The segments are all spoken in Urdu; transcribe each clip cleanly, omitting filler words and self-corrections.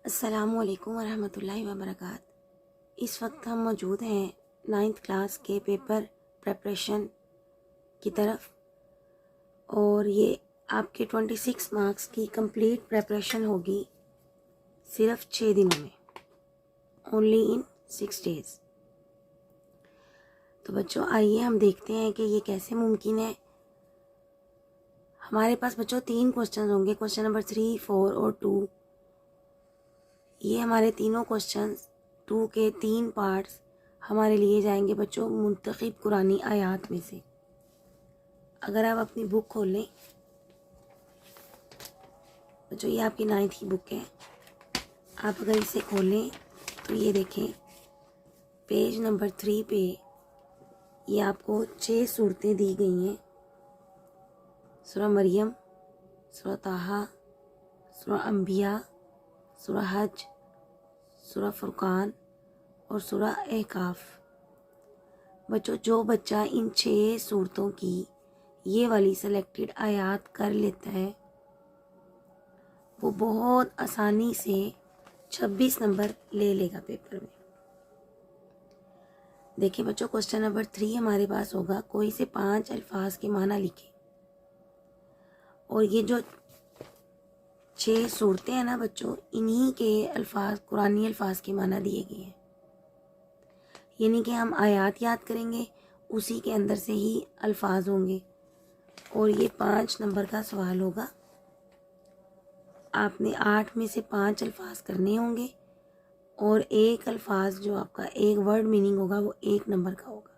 السلام علیکم ورحمۃ اللہ وبرکاتہ۔ اس وقت ہم موجود ہیں 9th کلاس کے پیپر پریپریشن کی طرف، اور یہ آپ کے 26 مارکس کی کمپلیٹ پریپریشن ہوگی صرف 6 دنوں میں، اونلی ان 6 days۔ تو بچوں آئیے ہم دیکھتے ہیں کہ یہ کیسے ممکن ہے۔ ہمارے پاس بچوں 3 کوشچن ہوں گے، کوشچن نمبر 3، 4 اور 2۔ یہ ہمارے تینوں کوشچنز 2 کے 3 پارٹس ہمارے لیے جائیں گے بچوں منتخب قرآنی آیات میں سے۔ اگر آپ اپنی بک کھول لیں بچوں، یہ آپ کی 9th کی بک ہے، آپ اگر اسے کھول لیں تو یہ دیکھیں پیج نمبر 3 پہ یہ آپ کو 6 صورتیں دی گئی ہیں: سورہ مریم، سورہ طٰہٰ، سورہ انبیاء، سورہ حج، سورہ فرقان اور سورہ احقاف۔ بچوں جو بچہ ان 6 صورتوں کی یہ والی سلیکٹڈ آیات کر لیتا ہے وہ بہت آسانی سے 26 نمبر لے لے گا پیپر میں۔ دیکھیں بچوں، کوشچن نمبر 3 ہمارے پاس ہوگا: کوئی سے 5 الفاظ کے معنی لکھیں۔ اور یہ جو 6 صورتیں ہیں نا بچوں، انہی کے الفاظ قرآنی الفاظ کے معنی دیے گئے ہیں، یعنی کہ ہم آیات یاد کریں گے، اسی کے اندر سے ہی الفاظ ہوں گے۔ اور یہ 5 نمبر کا سوال ہوگا، آپ نے 8 میں سے 5 الفاظ کرنے ہوں گے، اور ایک الفاظ جو آپ کا ایک ورڈ میننگ ہوگا وہ 1 نمبر کا ہوگا۔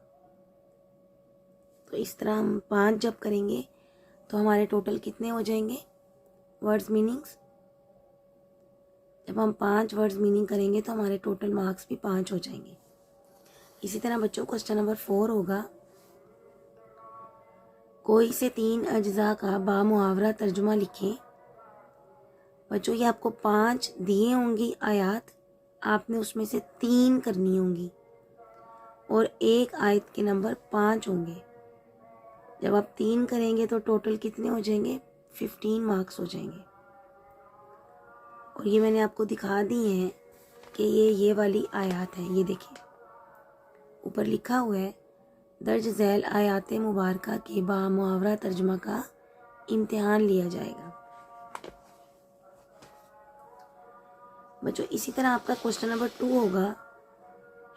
تو اس طرح ہم 5 جب کریں گے تو ہمارے ٹوٹل کتنے ہو جائیں گے ورڈز میننگز؟ جب ہم 5 ورڈز میننگ کریں گے تو ہمارے ٹوٹل مارکس بھی 5 ہو جائیں گے۔ اسی طرح بچوں کوشچن نمبر 4 ہوگا: کوئی سے 3 اجزاء کا بامحاورہ ترجمہ لکھیں۔ بچوں یہ آپ کو 5 دیے ہوں گی آیات، آپ نے اس میں سے 3 کرنی ہوں گی، اور ایک آیت کے نمبر 5 ہوں گے۔ جب آپ 3 کریں گے تو ٹوٹل کتنے ہو جائیں گے؟ 15 مارکس ہو جائیں گے۔ اور یہ میں نے آپ کو دکھا دی ہیں کہ یہ والی آیات ہیں، یہ دیکھیں اوپر لکھا ہوا ہے: درج ذیل آیات مبارکہ کے بامحاورہ ترجمہ کا امتحان لیا جائے گا۔ بچوں اسی طرح آپ کا کوشچن نمبر 2 ہوگا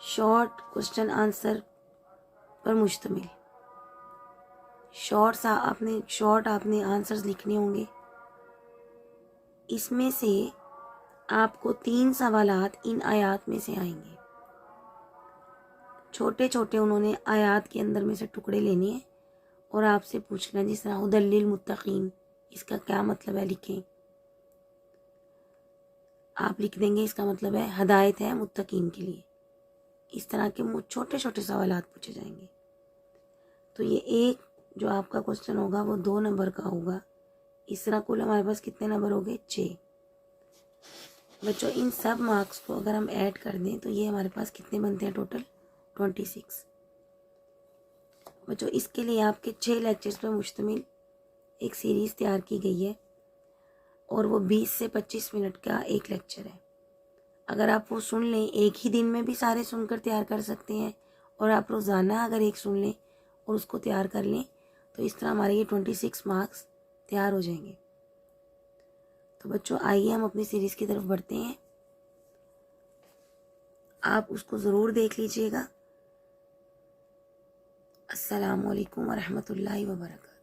شارٹ کوشچن آنسر پر مشتمل۔ شارٹ آپ نے آنسرز لکھنے ہوں گے۔ اس میں سے آپ کو 3 سوالات ان آیات میں سے آئیں گے، چھوٹے چھوٹے انہوں نے آیات کے اندر میں سے ٹکڑے لینے ہیں اور آپ سے پوچھنا، جس طرح ھدی للمتقین، اس کا کیا مطلب ہے لکھیں۔ آپ لکھ دیں گے اس کا مطلب ہے ہدایت ہے متقین کے لیے۔ اس طرح کے چھوٹے چھوٹے سوالات پوچھے جائیں گے۔ تو یہ ایک جو آپ کا کوشچن ہوگا وہ 2 نمبر کا ہوگا۔ اس طرح کل ہمارے پاس کتنے نمبر ہو گئے؟ 6۔ بچوں ان سب مارکس کو اگر ہم ایڈ کر دیں تو یہ ہمارے پاس کتنے بنتے ہیں؟ ٹوٹل 26۔ بچوں اس کے لیے آپ کے 6 لیکچرز پر مشتمل ایک سیریز تیار کی گئی ہے، اور وہ 20 سے 25 منٹ کا ایک لیکچر ہے۔ اگر آپ وہ سن لیں، ایک ہی دن میں بھی سارے سن کر تیار کر سکتے ہیں، اور آپ روزانہ اگر ایک سن لیں اور اس کو تیار کر لیں تو اس طرح ہمارے یہ 26 مارکس تیار ہو جائیں گے۔ تو بچوں آئیے ہم اپنی سیریز کی طرف بڑھتے ہیں، آپ اس کو ضرور دیکھ لیجئے گا۔ السلام علیکم ورحمۃ اللہ وبرکاتہ۔